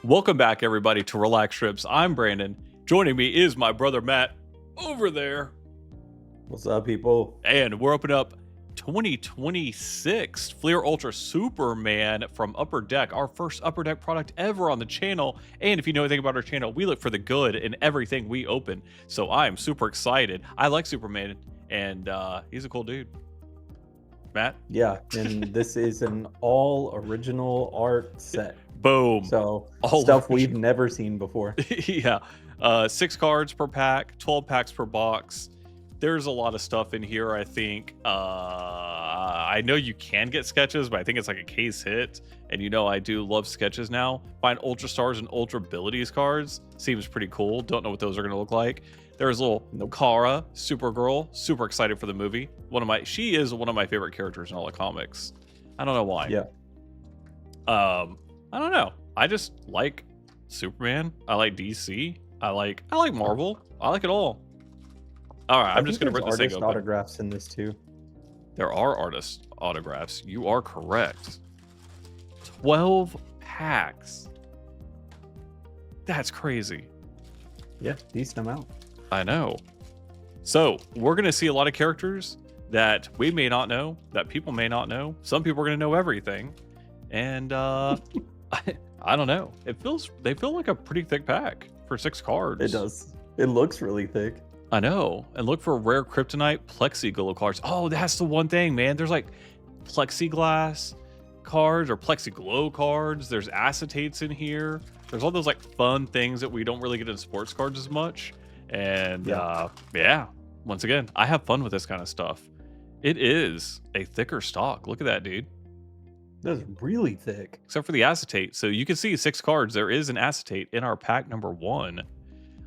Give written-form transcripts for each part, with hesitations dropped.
Welcome back, everybody, to Relax Strips. I'm Brandon. Joining me is my brother Matt over there. What's up, people? And we're opening up 2026 Fleer Ultra Superman from Upperdeck, our first Upperdeck product ever on the channel. And if you know anything about our channel, we look for the good in everything we open. So I'm super excited. I like Superman, and he's a cool dude. Matt? Yeah, and this is an all original art set. Boom. So All stuff we've never seen before. Yeah. 6 cards per pack, 12 packs per box. There's a lot of stuff in here, I think. I know you can get sketches, but I think it's like a case hit. And you know I do love sketches now. Find Ultra Stars and Ultrabilities cards. Seems pretty cool. Don't know what those are going to look like. There's little Kara, Supergirl. Super excited for the movie. She is one of my favorite characters in all the comics. I don't know why. Yeah. I don't know. I just like Superman. I like DC. I like Marvel. I like it all. All right, I'm just gonna rip this thing open. Autographs in this too. There are artist autographs. You are correct. 12 packs. That's crazy. Yeah, decent amount. I know. So we're gonna see a lot of characters that we may not know, that people may not know. Some people are gonna know everything, and I don't know. They feel like a pretty thick pack for 6 cards. It does. It looks really thick. I know. And look for rare Kryptonite plexiglass cards. Oh, that's the one thing, man. There's like plexiglass cards or plexiglow cards. There's acetates in here. There's all those like fun things that we don't really get in sports cards as much. And yeah, once again, I have fun with this kind of stuff. It is a thicker stock. Look at that, dude. That's really thick. Except for the acetate. So you can see 6 cards. There is an acetate in our pack number 1.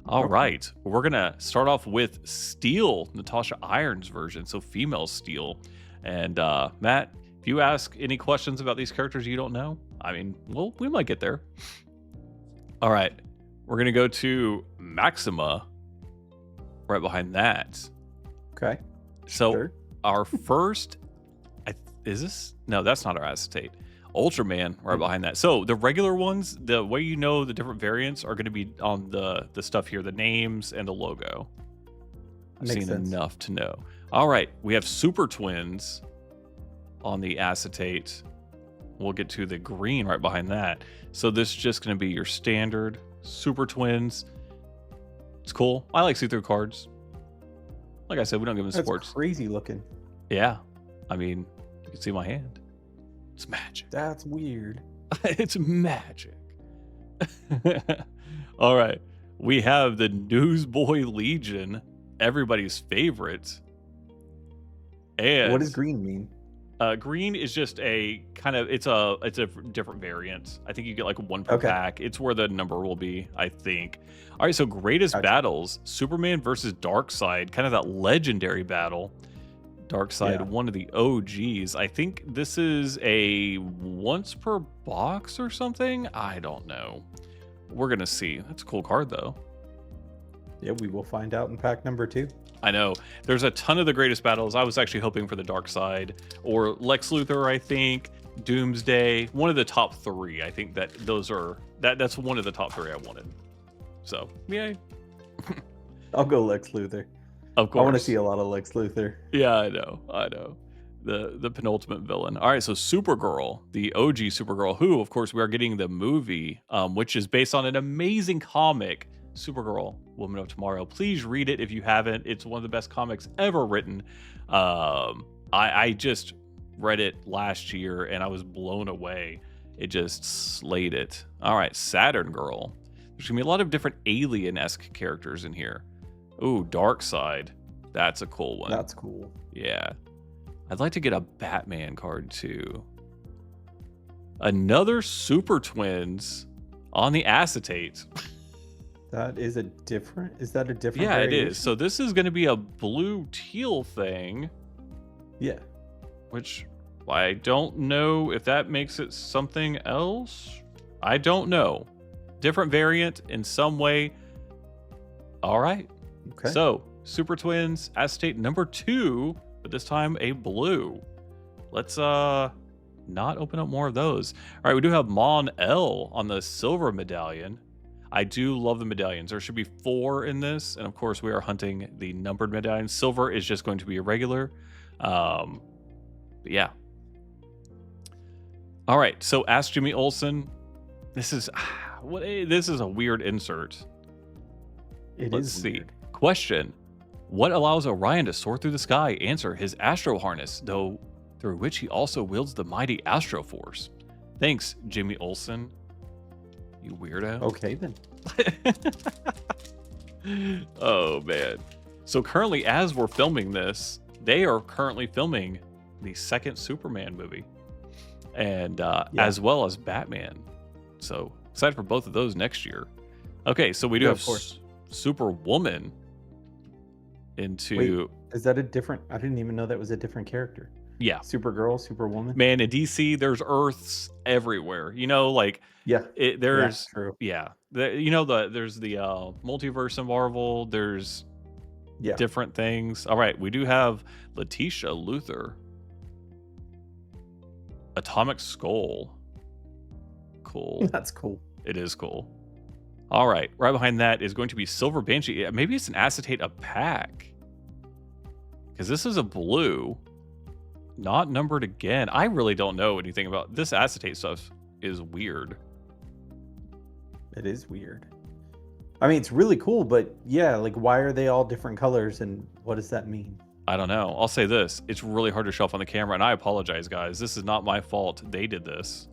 All right. We're going to start off with Steel, Natasha Irons version. So female Steel. And Matt, if you ask any questions about these characters you don't know, I mean, well, we might get there. All right. We're going to go to Maxima right behind that. Okay. So sure. Our first... Is this? No, that's not our acetate. Ultraman right behind that. So the regular ones, the way you know the different variants are going to be on the stuff here, the names and the logo. I've seen enough to know. All right, we have Super Twins on the acetate. We'll get to the green right behind that. So this is just going to be your standard Super Twins. It's cool. I like see-through cards. Like I said, we don't give them sports. That's crazy looking. Yeah, I mean, you can see my hand. It's magic. That's weird. It's magic. All right. We have the Newsboy Legion, everybody's favorite. And what does green mean? Green is just a kind of it's a different variant. I think you get like 1 per pack. It's where the number will be, I think. All right, so greatest battles, Superman versus Darkseid, kind of that legendary battle. Darkseid, one of the OGs. I think this is a once per box or something. I don't know. We're gonna see. That's a cool card though. Yeah, we will find out in pack number 2. I know. There's a ton of the greatest battles. I was actually hoping for the Darkseid or Lex Luthor, I think. Doomsday. One of the top 3. I think that those are that's one of the top 3 I wanted. So yay. I'll go Lex Luthor. Of course. I want to see a lot of Lex Luthor. Yeah, I know. The penultimate villain. All right, so Supergirl, the OG Supergirl, who, of course, we are getting the movie, which is based on an amazing comic, Supergirl, Woman of Tomorrow. Please read it if you haven't. It's one of the best comics ever written. I just read it last year, and I was blown away. It just slayed it. All right, Saturn Girl. There's going to be a lot of different alien-esque characters in here. Ooh, Darkseid. That's a cool one. That's cool. Yeah. I'd like to get a Batman card too. Another Super Twins on the acetate. That is a different... Is that a different Yeah, variation? it is. So this is going to be a blue teal thing. Yeah. Which I don't know if that makes it something else. I don't know. Different variant in some way. All right. Okay. So, Super Twins, acetate number 2, but this time a blue. Let's not open up more of those. All right, we do have Mon L on the silver medallion. I do love the medallions. There should be 4 in this, and of course we are hunting the numbered medallion. Silver is just going to be a regular. But yeah. All right, so Ask Jimmy Olsen. This is this is a weird insert. Let's see. Weird. Question: what allows Orion to soar through the sky? Answer: his astro harness, though, through which he also wields the mighty astro force. Thanks, Jimmy Olsen. You weirdo. Okay then. Oh man. So currently, as we're filming this, they are currently filming the second Superman movie, and as well as Batman. So excited for both of those next year. Okay, so we do have Superwoman into. Wait, is that a different? I didn't even know that was a different character. Yeah. Supergirl, Superwoman. Man, in DC, there's Earths everywhere. You know, like Yeah. there's True. there's the multiverse in Marvel. There's different things. All right, we do have Letitia Luthor, Atomic Skull. Cool. That's cool. It is cool. All right, right behind that is going to be Silver Banshee. Yeah, maybe it's an acetate of pack, because this is a blue, not numbered again. I really don't know anything about this acetate stuff. Is weird. It is weird. I mean, it's really cool, but yeah, like, why are they all different colors, and what does that mean? I don't know. I'll say this: it's really hard to show off on the camera, and I apologize, guys. This is not my fault. They did this.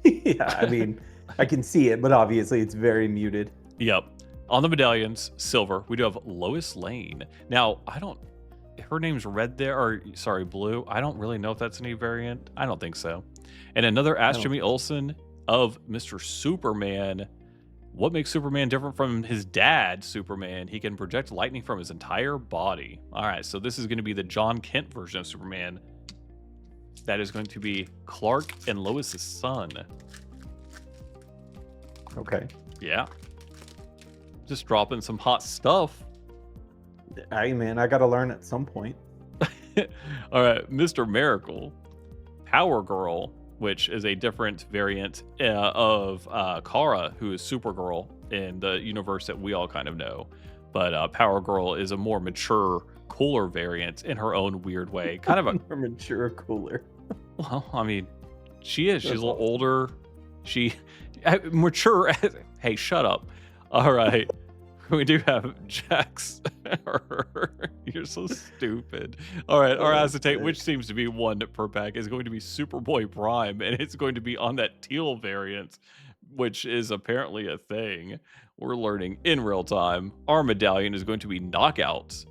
Yeah, I mean, I can see it, but obviously it's very muted. Yep. On the medallions, silver, we do have Lois Lane. Now, her name's red there, or sorry, blue. I don't really know if that's any variant. I don't think so. And another Ask Jimmy Olsen of Mr. Superman. What makes Superman different from his dad, Superman? He can project lightning from his entire body. All right, so this is going to be the John Kent version of Superman. That is going to be Clark and Lois's son. Okay. Yeah. Just dropping some hot stuff. Hey, man, I got to learn at some point. All right, Mr. Miracle, Power Girl, which is a different variant of Kara, who is Supergirl in the universe that we all kind of know. But Power Girl is a more mature, cooler variant in her own weird way. Kind of a more mature, cooler. Well, I mean, she is. She's a little older. She mature. Hey, shut up. All right. We do have Jax. You're so stupid. All right. Our acetate, which seems to be 1 per pack, is going to be Superboy Prime, and it's going to be on that teal variant, which is apparently a thing. We're learning in real time. Our medallion is going to be Knockout.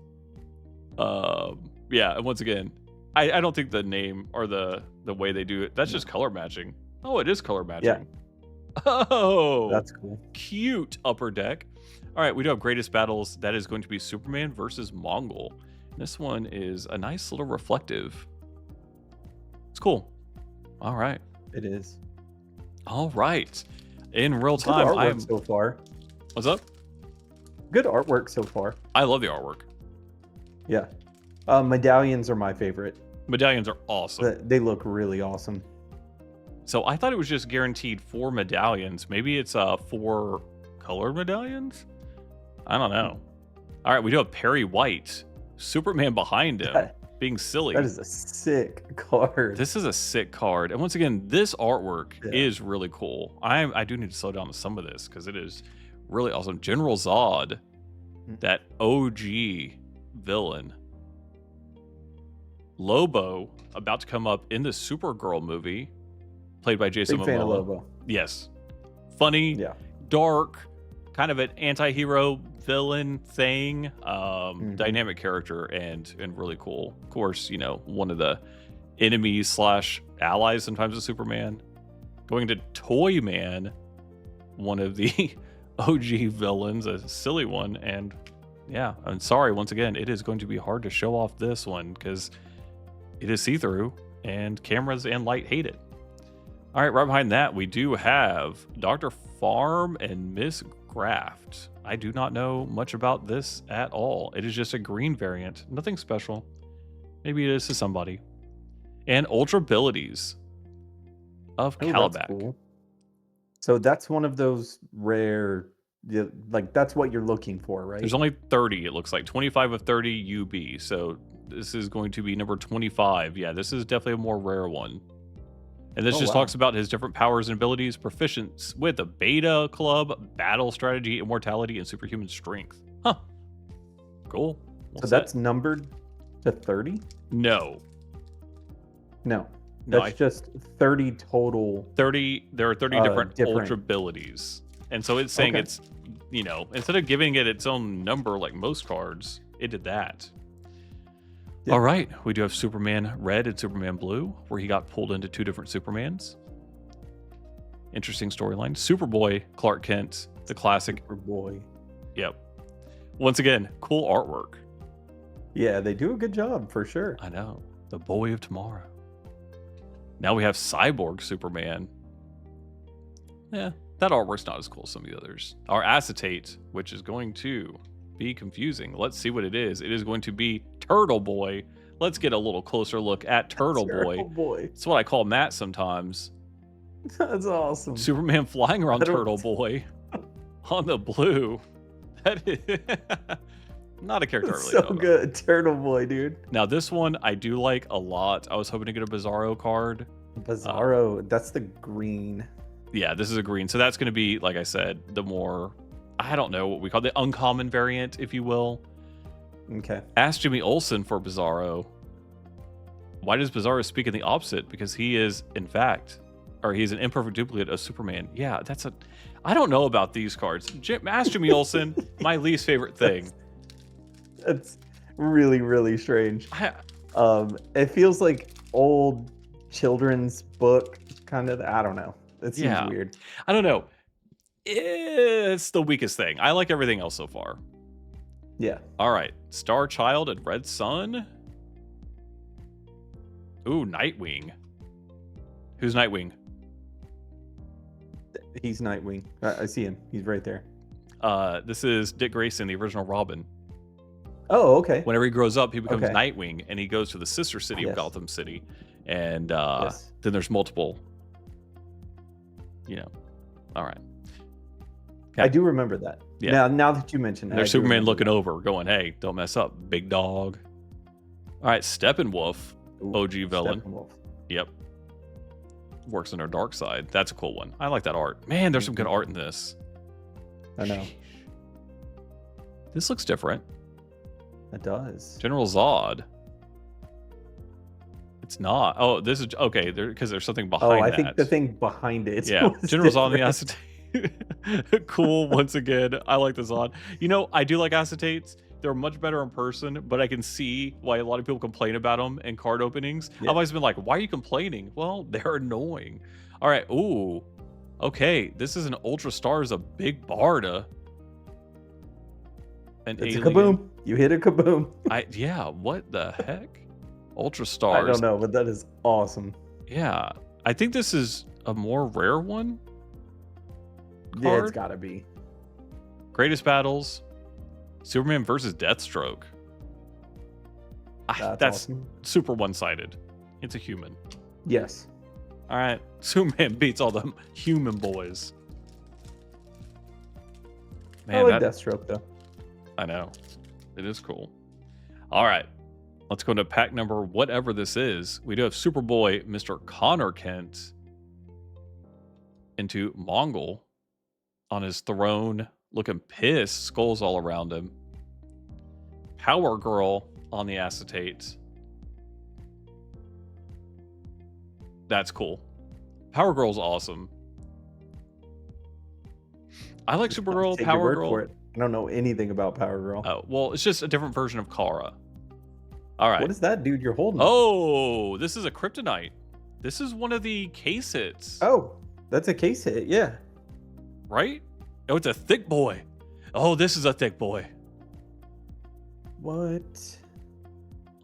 Yeah, and once again, I don't think the name or the way they do it, that's just color matching. Oh, it is color matching. Yeah. Oh, that's cool. Cute. Upper Deck. All right, we do have Greatest Battles. That is going to be Superman versus Mongol. This one is a nice little reflective. It's cool. All right. It is. All right. In real time, good artwork so far. What's up? Good artwork so far. I love the artwork. Yeah. Medallions are my favorite. Medallions are awesome. They look really awesome. So I thought it was just guaranteed 4 medallions. Maybe it's 4 colored medallions? I don't know. All right, we do have Perry White, Superman behind him, being silly. That is a sick card. This is a sick card. And once again, this artwork is really cool. I do need to slow down to some of this because it is really awesome. General Zod, that OG villain. Lobo, about to come up in the Supergirl movie, played by Jason Momoa. Big fan of Lobo. Yes. Funny, dark, kind of an anti-hero villain thing, dynamic character, and really cool. Of course, you know, one of the enemies / allies sometimes of Superman. Going to Toy Man, one of the OG villains, a silly one, and yeah, I'm sorry, once again, it is going to be hard to show off this one because it is see-through and cameras and light hate it. All right, right behind that, we do have Dr. Farm and Miss Graft. I do not know much about this at all. It is just a green variant, nothing special. Maybe it is to somebody. And Ultrabilities. of Oh, that's Calabac. cool. So that's one of those rare, yeah, like that's what you're looking for, right? There's only 30, it looks like. 25 of 30 UB. So this is going to be number 25. Yeah, this is definitely a more rare one. And this Oh, just wow. talks about his different powers and abilities, proficiency with a beta club, battle strategy, immortality, and superhuman strength. Huh. Cool. Well, So that's numbered to 30? no. No, No, that's just 30 total. 30 there are 30 different different. ultrabilities. And so it's saying Okay. it's, instead of giving it its own number like most cards, it did that. Yeah. All right, we do have Superman Red and Superman Blue, where he got pulled into two different Supermans. Interesting storyline. Superboy, Clark Kent, the classic. Boy. Yep. Once again, cool artwork. Yeah, they do a good job for sure. I know. The boy of tomorrow. Now we have Cyborg Superman. Yeah, that artwork's not as cool as some of the others. Our acetate, which is going to be confusing. Let's see what it is. It is going to be Turtle Boy. Let's get a little closer look at Turtle Boy. Boy. It's what I call Matt sometimes. That's awesome. Superman flying around I don't- Turtle Boy on the blue. That is not a character I That's really so know about. good. Turtle Boy, dude. Now this one I do like a lot. I was hoping to get a Bizarro card. Bizarro. That's the green. Yeah, this is a green. So that's going to be, like I said, the more, I don't know what we call the uncommon variant, if you will. Okay. Ask Jimmy Olsen for Bizarro. Why does Bizarro speak in the opposite? Because he is, in fact, or he's an imperfect duplicate of Superman. Yeah, I don't know about these cards. Ask Jimmy Olsen, my least favorite thing. That's really, really strange. I, It feels like old children's book kind of. I don't know. It seems Yeah. weird. I don't know. It's the weakest thing. I like everything else so far. Yeah. All right. Star Child and Red Sun. Ooh, Nightwing. Who's Nightwing? He's Nightwing. I see him. He's right there. This is Dick Grayson, the original Robin. Oh, okay. Whenever he grows up, he becomes Okay. Nightwing, and he goes to the sister city of Yes. Gotham City. And Yes. then there's multiple. All right. I do remember that. Yeah. Now that you mention that, There's I do Superman remember looking that. over, going, "Hey, don't mess up, big dog." All right, Steppenwolf, Ooh, OG villain. Steppenwolf. Yep. Works on our dark side. That's a cool one. I like that art. Man, there's some good art in this. I know. This looks different. It does. General Zod. It's not. Oh, this is okay. Because there's something behind Oh, I that. think the thing behind it. Yeah, was General Zod on the different. acetate. Cool. Once again, I like the Zod. I do like acetates. They're much better in person, but I can see why a lot of people complain about them in card openings. Yeah. I've always been like, why are you complaining? Well, they're annoying. All right. Ooh. Okay. This is an Ultra Stars, a big Barda. An It's a alien. kaboom. You hit a kaboom. Yeah. What the heck? Ultra I Stars. don't know, but that is awesome. Yeah. I think this is a more rare one. Yeah, it's Card? got to be. Greatest battles. Superman versus Deathstroke. That's awesome. super one-sided. It's a human. Yes. All right. Superman beats all the human boys. I Man, like that, Deathstroke though. I know. It is cool. All right. Let's go into pack number whatever this is. We do have Superboy, Mr. Connor Kent, into Mongol on his throne, looking pissed, skulls all around him. Power Girl on the acetate. That's cool. Power Girl's awesome. I like Supergirl, Take your Power word Girl. for it. I don't know anything about Power Girl. Oh, well, it's just a different version of Kara. All right. What is that, dude? You're holding. Oh, this is a Kryptonite. This is one of the case hits, Oh, that's a case hit. Yeah. right? Oh, it's a thick boy. Oh, this is a thick boy. What?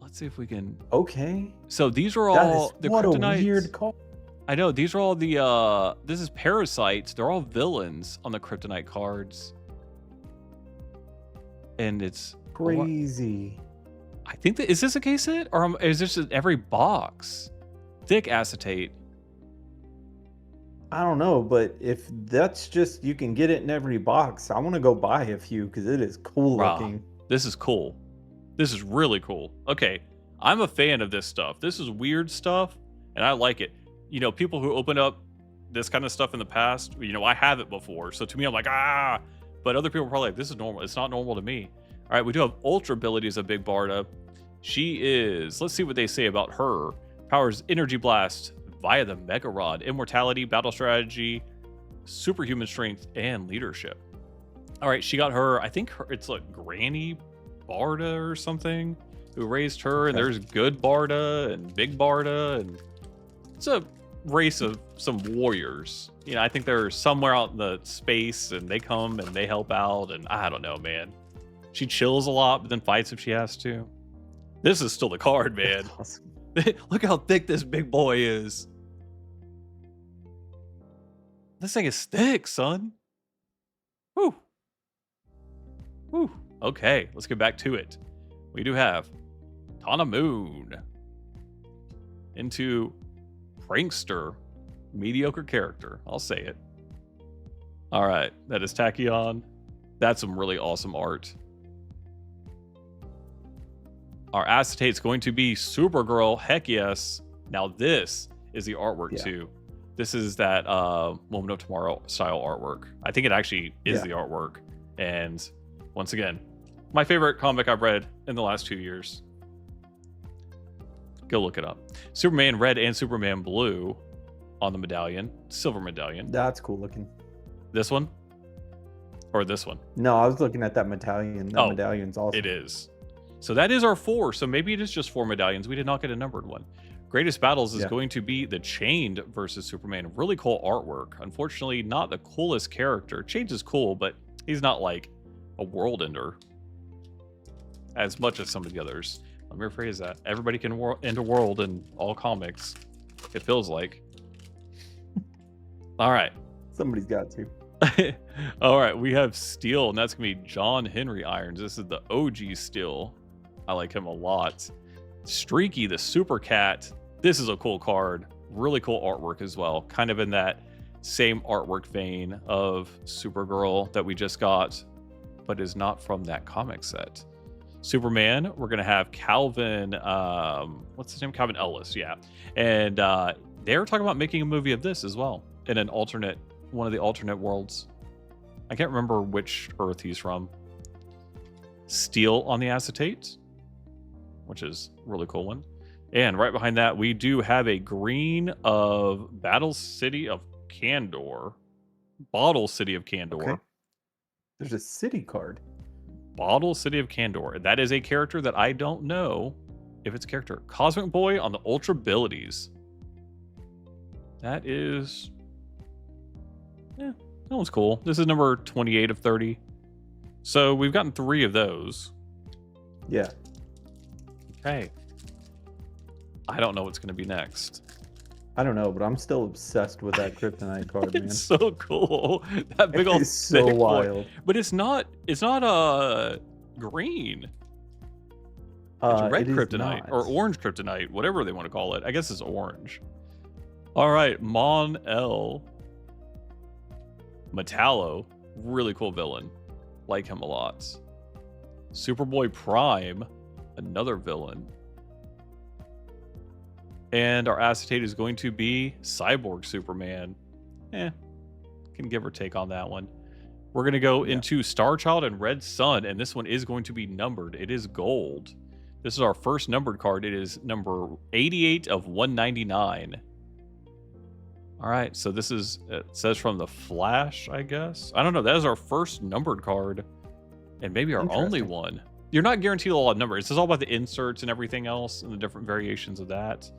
Let's see if we can. Okay. So these are That all is the what Kryptonites. a weird call. I know these are all the. This is parasites. They're all villains on the Kryptonite cards, and it's Crazy. I think that is this a case hit or is this in every box? Thick acetate. I don't know, but if that's just you can get it in every box, I want to go buy a few because it is cool Rah, looking. this is cool. This is really cool. Okay, I'm a fan of this stuff. This is weird stuff, and I like it. You know, people who open up this kind of stuff in the past, you know, I have it before. So to me, I'm like, ah. But other people are probably like, this is normal. It's not normal to me. All right, we do have Ultrabilities, a big Barda. She is, let's see what they say about her. Powers Energy Blast via the Mega Rod, Immortality, Battle Strategy, Superhuman Strength, and Leadership. All right, she got her, I think it's like Granny Barda or something who raised her, and there's good Barda and big Barda, and it's a race of some warriors. You know, I think they're somewhere out in the space, and they come and they help out, and I don't know, man. She chills a lot, but then fights if she has to. This is still the card, man. Awesome. Look how thick this big boy is. This thing is thick, son. Whew. Whew. Okay, let's get back to it. We do have Tana Moon into Prankster, mediocre character. I'll say it. All right, that is Tachyon. That's some really awesome art. Our acetate's going to be Supergirl. Heck yes. Now this is the artwork too. This is that Moment of Tomorrow style artwork. I think it actually is the artwork. And once again, my favorite comic I've read in the last 2 years. Go look it up. Superman Red and Superman Blue on the medallion. Silver medallion. That's cool looking. This one? Or this one? No, I was looking at that medallion. That medallion's awesome. It is. So that is our 4. So maybe it is just 4 medallions. We did not get a numbered one. Greatest Battles is going to be the Chained versus Superman. Really cool artwork. Unfortunately, not the coolest character. Chained is cool, but he's not like a world ender as much as some of the others. Let me rephrase that. Everybody can end a world in all comics. It feels like. All right. Somebody's got to. All right, we have Steel, and that's gonna be John Henry Irons. This is the OG Steel. I like him a lot. Streaky, the Super Cat. This is a cool card. Really cool artwork as well. Kind of in that same artwork vein of Supergirl that we just got, but is not from that comic set. Superman, we're gonna have Calvin. What's his name? Calvin Ellis. Yeah, and they were talking about making a movie of this as well in an alternate. One of the alternate worlds. I can't remember which Earth he's from. Steel on the acetate, which is a really cool one. And right behind that, we do have a green of Battle City of Kandor. Bottle City of Kandor. Okay. There's a city card. Bottle City of Kandor. That is a character that I don't know if it's a character. Cosmic Boy on the Ultrabilities. That is... yeah, that one's cool. This is number 28 of 30. So we've gotten 3 of those. Yeah. Okay. I don't know what's going to be next. I don't know, but I'm still obsessed with that Kryptonite card, man. It's so cool. That big old It's so wild. boy. But it's not green. It's red Kryptonite or orange Kryptonite, whatever they want to call it. I guess it's orange. All right, Mon El Metallo, really cool villain. Like him a lot. Superboy Prime, another villain. And our acetate is going to be Cyborg Superman. Can give or take on that one. We're going to go into Starchild and Red Sun, and this one is going to be numbered. It is gold. This is our first numbered card. It is number 88 of 199. All right, so this is, it says from the Flash, I guess. I don't know. That is our first numbered card, and maybe our only one. You're not guaranteed a lot of numbers. This is all about the inserts and everything else and the different variations of that.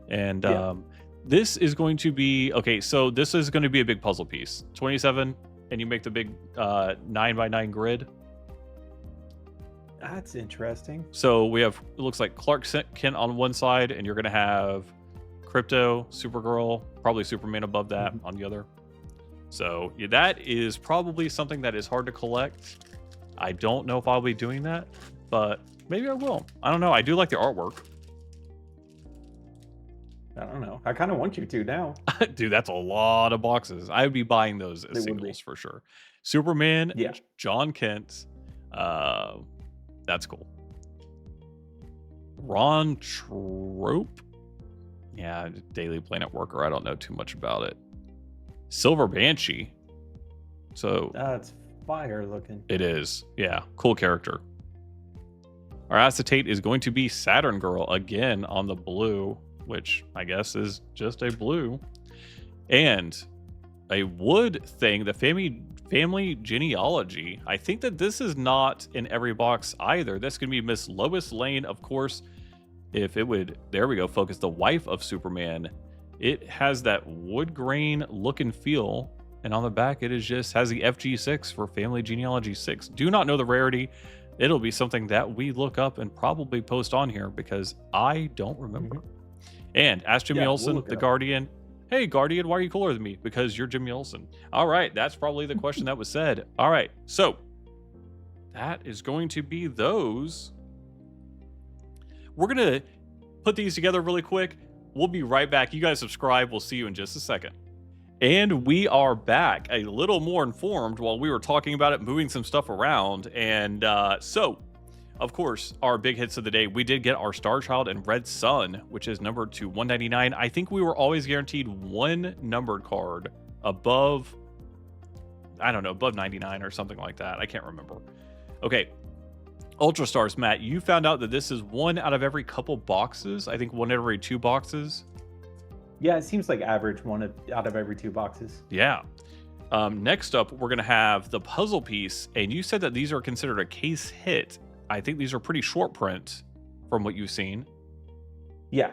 And this is going to be, okay, so this is going to be a big puzzle piece. 27, and you make the big 9x9 grid. That's interesting. So we have, it looks like Clark Kent on one side, and you're going to have Crypto, Supergirl, probably Superman above that on the other. So yeah, that is probably something that is hard to collect. I don't know if I'll be doing that, but maybe I will. I don't know. I do like the artwork. I don't know. I kind of want you to now. Dude, that's a lot of boxes. I would be buying those as It would be. singles for sure. Superman, Yeah. John Kent. Uh, that's cool. Ron Trope. Yeah, Daily Planet Worker. I don't know too much about it. Silver Banshee. So It's fire looking. it is. Yeah, cool character. Our acetate is going to be Saturn Girl again on the blue, which I guess is just a blue. And a wood thing, the family genealogy. I think that this is not in every box either. This can be Miss Lois Lane, of course. If it would, there we go, focus, the wife of Superman. It has that wood grain look and feel. And on the back, it is just has the FG6 for Family Genealogy 6. Do not know the rarity. It'll be something that we look up and probably post on here because I don't remember. And ask Jimmy Olsen, the Guardian. Hey, Guardian, why are you cooler than me? Because you're Jimmy Olsen. All right, that's probably the question that was said. All right, so that is going to be those. We're going to put these together really quick. We'll be right back. You guys subscribe. We'll see you in just a second. And we are back a little more informed while we were talking about it, moving some stuff around. And so, of course, our big hits of the day, we did get our Star Child and Red Sun, which is numbered to 199. I think we were always guaranteed one numbered card above, I don't know, above 99 or something like that. I can't remember. Okay. Ultra Stars, Matt, you found out that this is one out of every couple boxes. I think one out of every 2 boxes. Yeah, it seems like average one out of every 2 boxes. Yeah. Next up, we're going to have the puzzle piece. And you said that these are considered a case hit. I think these are pretty short print from what you've seen. Yeah.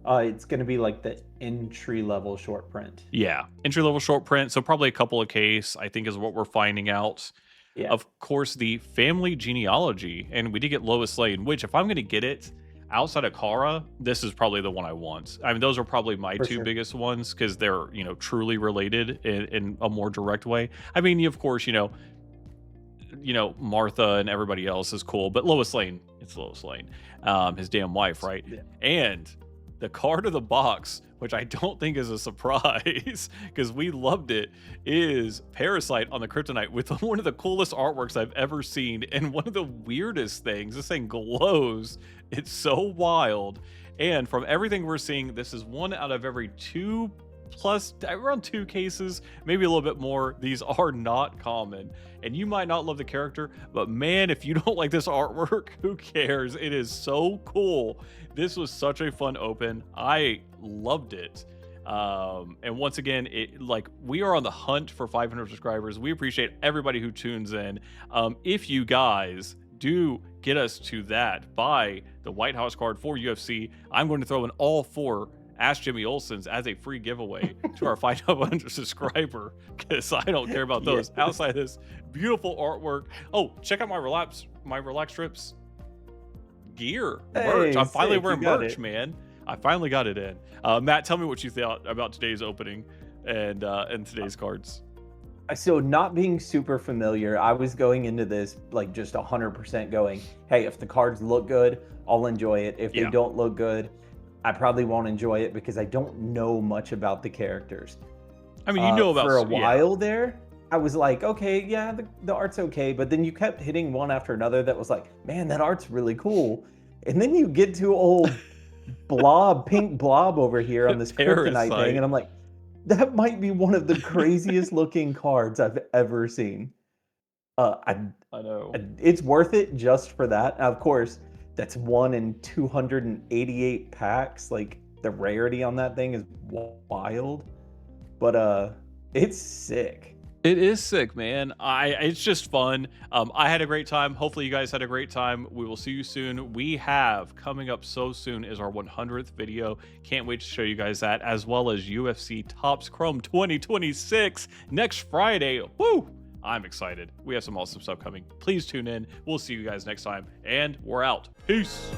It's going to be like the entry level short print. Yeah. Entry level short print. So probably a couple of case, I think, is what we're finding out. Yeah. Of course, the family genealogy. And we did get Lois Lane, which if I'm going to get it, outside of Kara, this is probably the one I want. I mean, those are probably my two biggest ones because they're, truly related in a more direct way. I mean, of course, Martha and everybody else is cool, but Lois Lane, it's Lois Lane, his damn wife, right? Yeah. And the card of the box, which I don't think is a surprise because we loved it, is Parasite on the Kryptonite with one of the coolest artworks I've ever seen. And one of the weirdest things, this thing glows. It's so wild. And from everything we're seeing, this is one out of every 2 plus around 2 cases, maybe a little bit more. These are not common. And you might not love the character, but man, if you don't like this artwork, who cares? It is so cool. This was such a fun open. I loved it. And once again, we are on the hunt for 500 subscribers. We appreciate everybody who tunes in. If you guys do get us to that, buy the White House card for UFC. I'm going to throw in all 4 Ask Jimmy Olsen's as a free giveaway to our 500 subscriber because I don't care about those. Yeah. Outside this beautiful artwork. Oh, check out my Relax Strips gear merch. I'm finally wearing merch, man. I finally got it in. Matt, tell me what you thought about today's opening and today's cards. So not being super familiar, I was going into this like just 100% going, hey, if the cards look good, I'll enjoy it. If they don't look good, I probably won't enjoy it because I don't know much about the characters. I mean, you know about for a while there. I was like, okay, yeah, the art's okay, but then you kept hitting one after another that was like, man, that art's really cool. And then you get to old pink blob over here on this Kryptonite thing, and I'm like, that might be one of the craziest looking cards I've ever seen. I know. It's worth it just for that. Now, of course, that's 1 in 288 packs. Like, the rarity on that thing is wild. But it's sick. It is sick, man. It's just fun. I had a great time. Hopefully you guys had a great time. We will see you soon. We have coming up so soon is our 100th video. Can't wait to show you guys that, as well as UFC Topps Chrome 2026 next Friday. Woo! I'm excited. We have some awesome stuff coming. Please tune in. We'll see you guys next time, and we're out. Peace.